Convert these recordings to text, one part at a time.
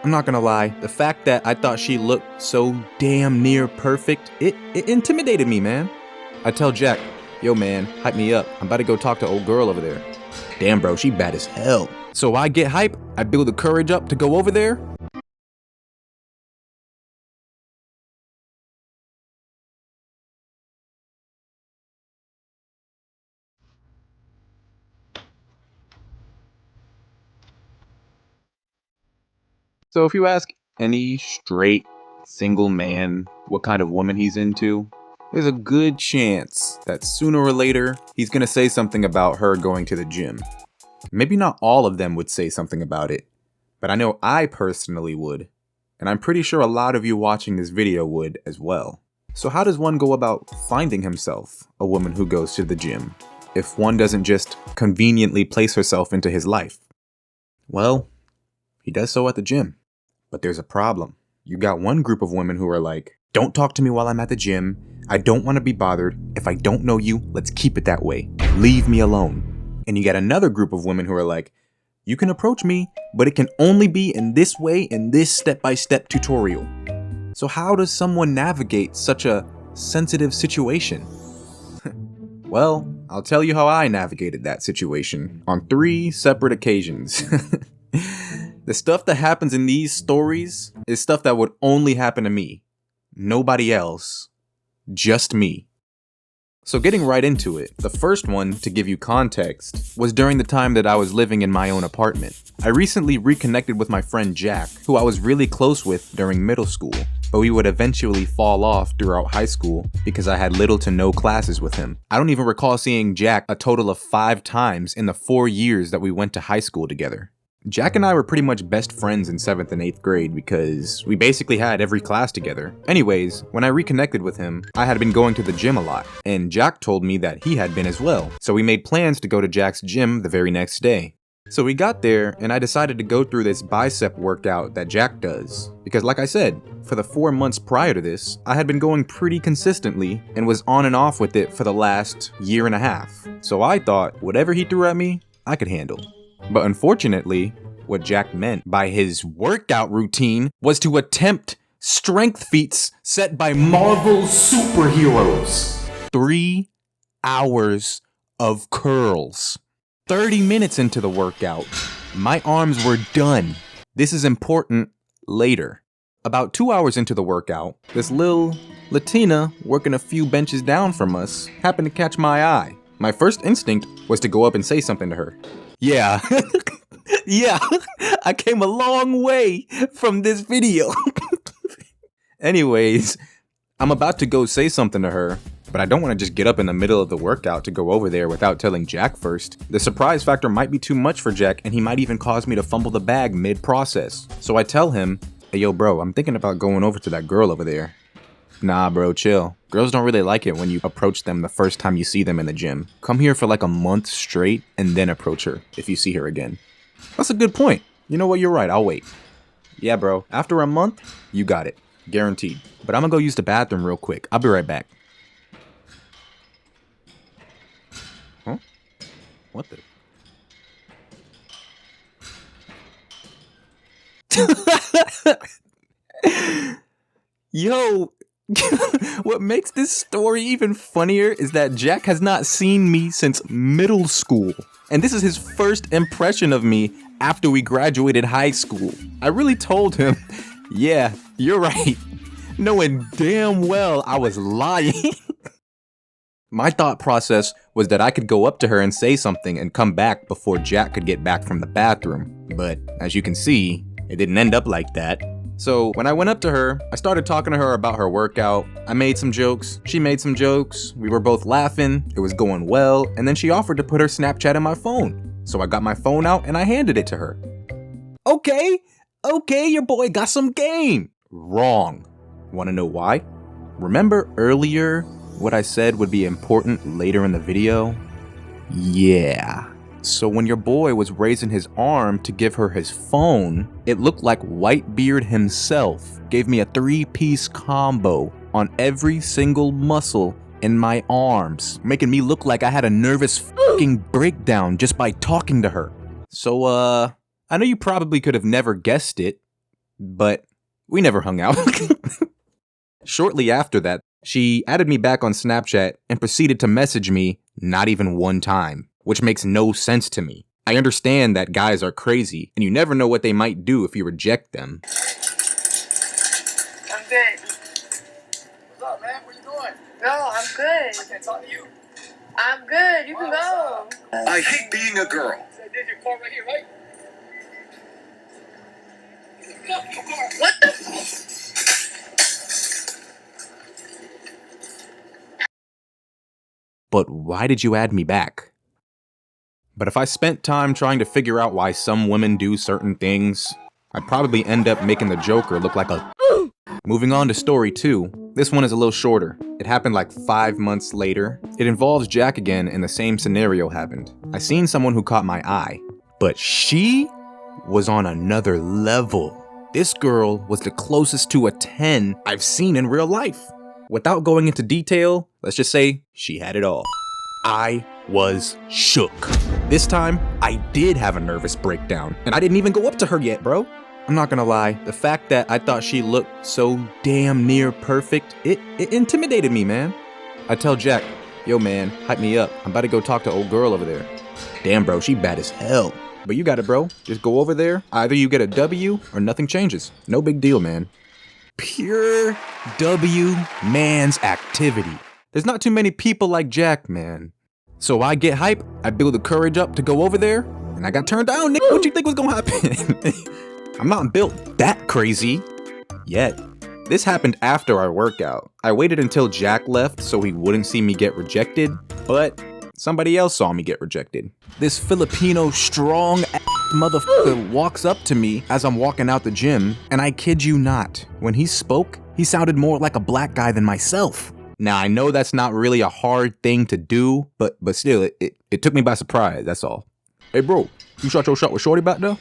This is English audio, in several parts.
I'm not gonna lie, the fact that I thought she looked so damn near perfect, it intimidated me, man. I tell Jack, yo man, hype me up. I'm about to go talk to old girl over there. Damn bro, she bad as hell. So I get hype, I build the courage up to go over there. So if you ask any straight single man what kind of woman he's into, there's a good chance that sooner or later he's gonna say something about her going to the gym. Maybe not all of them would say something about it, but I know I personally would, and I'm pretty sure a lot of you watching this video would as well. So how does one go about finding himself a woman who goes to the gym if one doesn't just conveniently place herself into his life? Well, he does so at the gym. But there's a problem. You got one group of women who are like, don't talk to me while I'm at the gym. I don't want to be bothered. If I don't know you, let's keep it that way. Leave me alone. And you got another group of women who are like, you can approach me, but it can only be in this way in this step-by-step tutorial. So how does someone navigate such a sensitive situation? Well, I'll tell you how I navigated that situation on 3 separate occasions. The stuff that happens in these stories is stuff that would only happen to me. Nobody else. Just me. So getting right into it, the first one, to give you context, was during the time that I was living in my own apartment. I recently reconnected with my friend Jack, who I was really close with during middle school, but we would eventually fall off throughout high school because I had little to no classes with him. I don't even recall seeing Jack a total of 5 times in the 4 years that we went to high school together. Jack and I were pretty much best friends in 7th and 8th grade because we basically had every class together. Anyways, when I reconnected with him, I had been going to the gym a lot, and Jack told me that he had been as well. So we made plans to go to Jack's gym the very next day. So we got there, and I decided to go through this bicep workout that Jack does. Because like I said, for the 4 months prior to this, I had been going pretty consistently and was on and off with it for the last year and a half. So I thought, whatever he threw at me, I could handle. But unfortunately, what Jack meant by his workout routine was to attempt strength feats set by Marvel superheroes. 3 hours of curls. 30 minutes into the workout, my arms were done. This is important later. About 2 hours into the workout, this little Latina working a few benches down from us happened to catch my eye. My first instinct was to go up and say something to her. Yeah, yeah, I came a long way from this video. Anyways, I'm about to go say something to her, but I don't want to just get up in the middle of the workout to go over there without telling Jack first. The surprise factor might be too much for Jack, and he might even cause me to fumble the bag mid-process. So I tell him, hey yo bro, I'm thinking about going over to that girl over there. Nah bro, chill. Girls don't really like it when you approach them the first time you see them in the gym. Come here for like a month straight and then approach her if you see her again. That's a good point. You know what, you're right, I'll wait. Yeah bro, after a month, you got it. Guaranteed. But I'm gonna go use the bathroom real quick. I'll be right back. Huh? What the? Yo, what makes this story even funnier is that Jack has not seen me since middle school. And this is his first impression of me after we graduated high school. I really told him, yeah, you're right, knowing damn well I was lying. My thought process was that I could go up to her and say something and come back before Jack could get back from the bathroom. But as you can see, it didn't end up like that. So when I went up to her, I started talking to her about her workout. I made some jokes, she made some jokes, we were both laughing, it was going well, and then she offered to put her Snapchat in my phone. So I got my phone out and I handed it to her. Okay, your boy got some game. Wrong. Wanna know why? Remember earlier what I said would be important later in the video? Yeah. So when your boy was raising his arm to give her his phone, it looked like Whitebeard himself gave me a 3-piece combo on every single muscle in my arms, making me look like I had a nervous fucking breakdown just by talking to her. So, I know you probably could have never guessed it, but we never hung out. Shortly after that, she added me back on Snapchat and proceeded to message me not even one time, which makes no sense to me. I understand that guys are crazy, and you never know what they might do if you reject them. I'm good. What's up, man? What you doing? No, I'm good. I can't talk to you. I'm good. You can go. I hate being a girl. There's your car right here, right? What the? But why did you add me back? But if I spent time trying to figure out why some women do certain things, I'd probably end up making the Joker look like a... Moving on to story 2, this one is a little shorter. It happened like 5 months later. It involves Jack again, and the same scenario happened. I seen someone who caught my eye, but she was on another level. This girl was the closest to a 10 I've seen in real life. Without going into detail, let's just say she had it all. I was shook. This time, I did have a nervous breakdown, and I didn't even go up to her yet, bro. I'm not gonna lie, the fact that I thought she looked so damn near perfect, it intimidated me, man. I tell Jack, yo man, hype me up. I'm about to go talk to old girl over there. Damn bro, she bad as hell. But you got it, bro. Just go over there. Either you get a W or nothing changes. No big deal, man. Pure W man's activity. There's not too many people like Jack, man. So I get hype, I build the courage up to go over there, and I got turned down, nigga. What you think was gonna happen? I'm not built that crazy yet. This happened after our workout. I waited until Jack left so he wouldn't see me get rejected, but somebody else saw me get rejected. This Filipino strong motherfucker walks up to me as I'm walking out the gym, and I kid you not, when he spoke, he sounded more like a black guy than myself. Now, I know that's not really a hard thing to do, but still, it took me by surprise, that's all. Hey bro, you shot your shot with Shorty back there?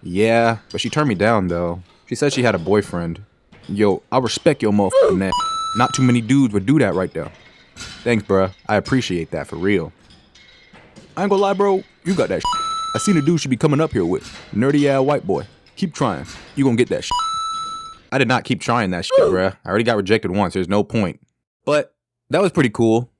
Yeah, but she turned me down though. She said she had a boyfriend. Yo, I respect your motherfucking neck. Not too many dudes would do that right there. Thanks, bruh. I appreciate that for real. I ain't gonna lie, bro. You got that shit. I seen a dude she be coming up here with. Nerdy ass white boy. Keep trying. You gonna get that shit. I did not keep trying that shit, bruh. I already got rejected once. There's no point. But that was pretty cool.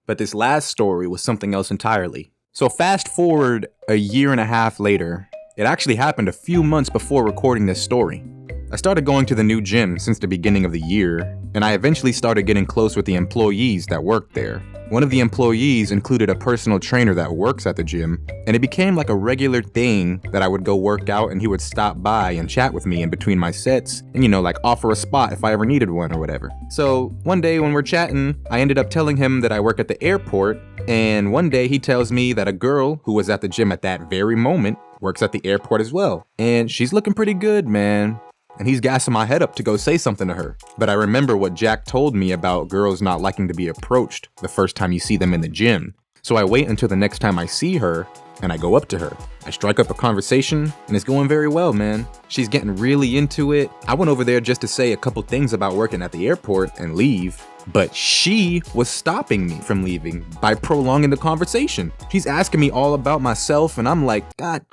But this last story was something else entirely. So fast forward a year and a half later, it actually happened a few months before recording this story. I started going to the new gym since the beginning of the year, and I eventually started getting close with the employees that worked there. One of the employees included a personal trainer that works at the gym, and it became like a regular thing that I would go work out and he would stop by and chat with me in between my sets and, like offer a spot if I ever needed one or whatever. So one day when we're chatting, I ended up telling him that I work at the airport, and one day he tells me that a girl who was at the gym at that very moment works at the airport as well. And she's looking pretty good, man. And he's gassing my head up to go say something to her. But I remember what Jack told me about girls not liking to be approached the first time you see them in the gym. So I wait until the next time I see her, and I go up to her. I strike up a conversation, and it's going very well, man. She's getting really into it. I went over there just to say a couple things about working at the airport and leave, but she was stopping me from leaving by prolonging the conversation. She's asking me all about myself, and I'm like, God,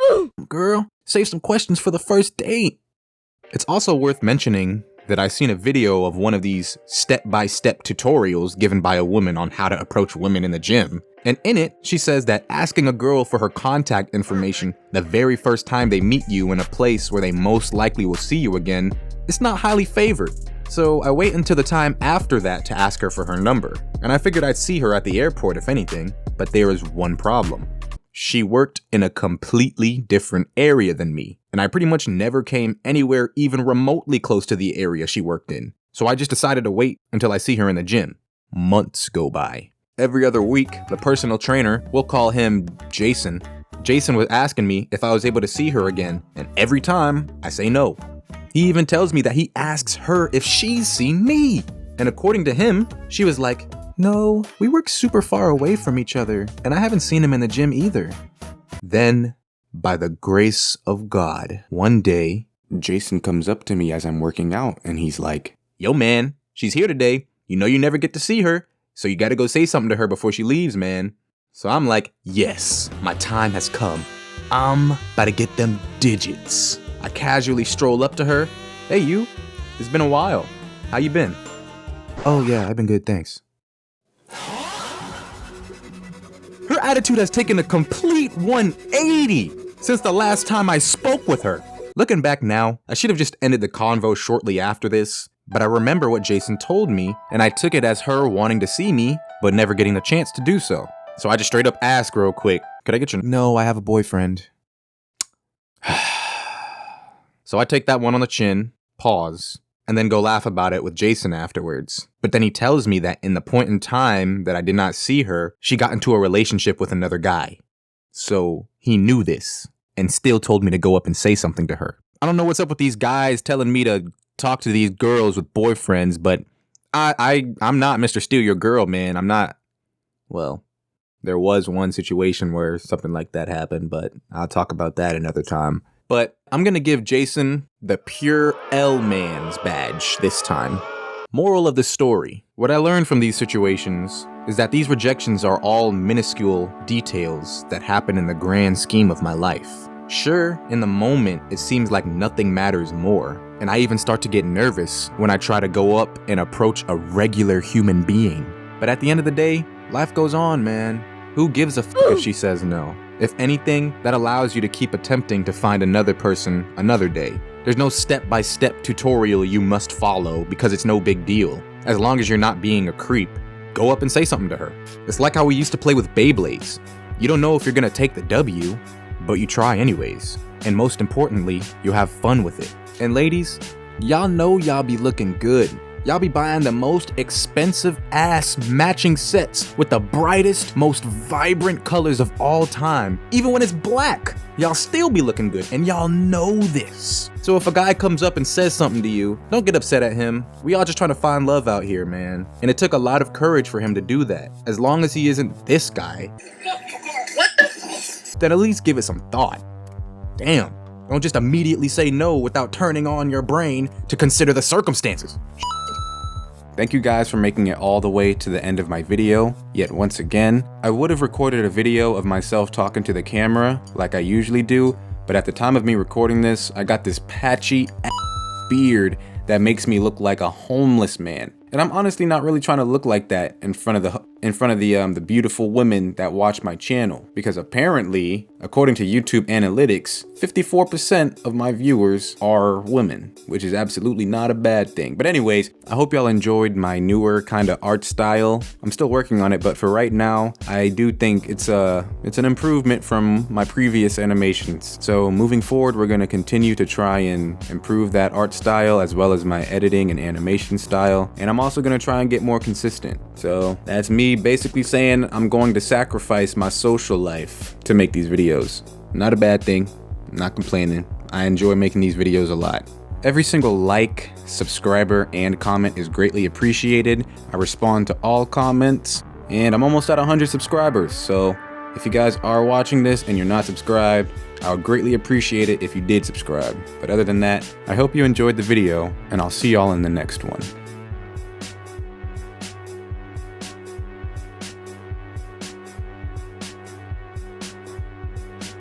girl, save some questions for the first date. It's also worth mentioning that I've seen a video of one of these step-by-step tutorials given by a woman on how to approach women in the gym. And in it, she says that asking a girl for her contact information the very first time they meet you in a place where they most likely will see you again, it's not highly favored. So I wait until the time after that to ask her for her number, and I figured I'd see her at the airport if anything, but there is one problem. She worked in a completely different area than me, and I pretty much never came anywhere even remotely close to the area she worked in. So I just decided to wait until I see her in the gym. Months go by. Every other week, the personal trainer, we'll call him Jason. Jason was asking me if I was able to see her again, and every time, I say no. He even tells me that he asks her if she's seen me. And according to him, she was like, no, we work super far away from each other, and I haven't seen him in the gym either. Then, by the grace of God, one day, Jason comes up to me as I'm working out, and he's like, yo man, she's here today. You know you never get to see her, so you gotta go say something to her before she leaves, man. So I'm like, yes, my time has come. I'm about to get them digits. I casually stroll up to her, Hey, you. It's been a while. How you been? Oh, yeah, I've been good, thanks. Her attitude has taken a complete 180 since the last time I spoke with her. Looking back now, I should have just ended the convo shortly after this, but I remember what Jason told me, and I took it as her wanting to see me, but never getting the chance to do so. So I just straight up asked real quick, could I get your... No, I have a boyfriend. So I take that one on the chin, pause, and then go laugh about it with Jason afterwards. But then he tells me that in the point in time that I did not see her, she got into a relationship with another guy. So he knew this and still told me to go up and say something to her. I don't know what's up with these guys telling me to talk to these girls with boyfriends, but I'm not Mr. Steal Your Girl, man. I'm not. Well, there was one situation where something like that happened, but I'll talk about that another time. But I'm gonna give Jason the pure L-man's badge this time. Moral of the story. What I learned from these situations is that these rejections are all minuscule details that happen in the grand scheme of my life. Sure, in the moment, it seems like nothing matters more, and I even start to get nervous when I try to go up and approach a regular human being. But at the end of the day, life goes on, man. Who gives a f if she says no? If anything, that allows you to keep attempting to find another person another day. There's no step-by-step tutorial you must follow because it's no big deal. As long as you're not being a creep, go up and say something to her. It's like how we used to play with Beyblades. You don't know if you're gonna take the W, but you try anyways. And most importantly, you have fun with it. And ladies, y'all know y'all be looking good. Y'all be buying the most expensive ass matching sets with the brightest, most vibrant colors of all time. Even when it's black, y'all still be looking good, and y'all know this. So if a guy comes up and says something to you, don't get upset at him. We all just trying to find love out here, man. And it took a lot of courage for him to do that. As long as he isn't this guy, What the? then at least give it some thought. Damn, don't just immediately say no without turning on your brain to consider the circumstances. Thank you guys for making it all the way to the end of my video. Yet once again, I would have recorded a video of myself talking to the camera like I usually do, but at the time of me recording this, I got this patchy beard that makes me look like a homeless man. And I'm honestly not really trying to look like that in front of the beautiful women that watch my channel, because apparently, according to YouTube analytics, 54% of my viewers are women, which is absolutely not a bad thing. But anyways, I hope y'all enjoyed my newer kind of art style. I'm still working on it, but for right now, I do think it's an improvement from my previous animations. So moving forward, we're gonna continue to try and improve that art style as well as my editing and animation style. And I'm also gonna try and get more consistent. So that's me basically saying I'm going to sacrifice my social life to make these videos. Not a bad thing, I'm not complaining. I enjoy making these videos a lot. Every single like, subscriber, and comment is greatly appreciated. I respond to all comments, and I'm almost at 100 subscribers. So if you guys are watching this and you're not subscribed, I would greatly appreciate it if you did subscribe. But other than that, I hope you enjoyed the video, and I'll see y'all in the next one.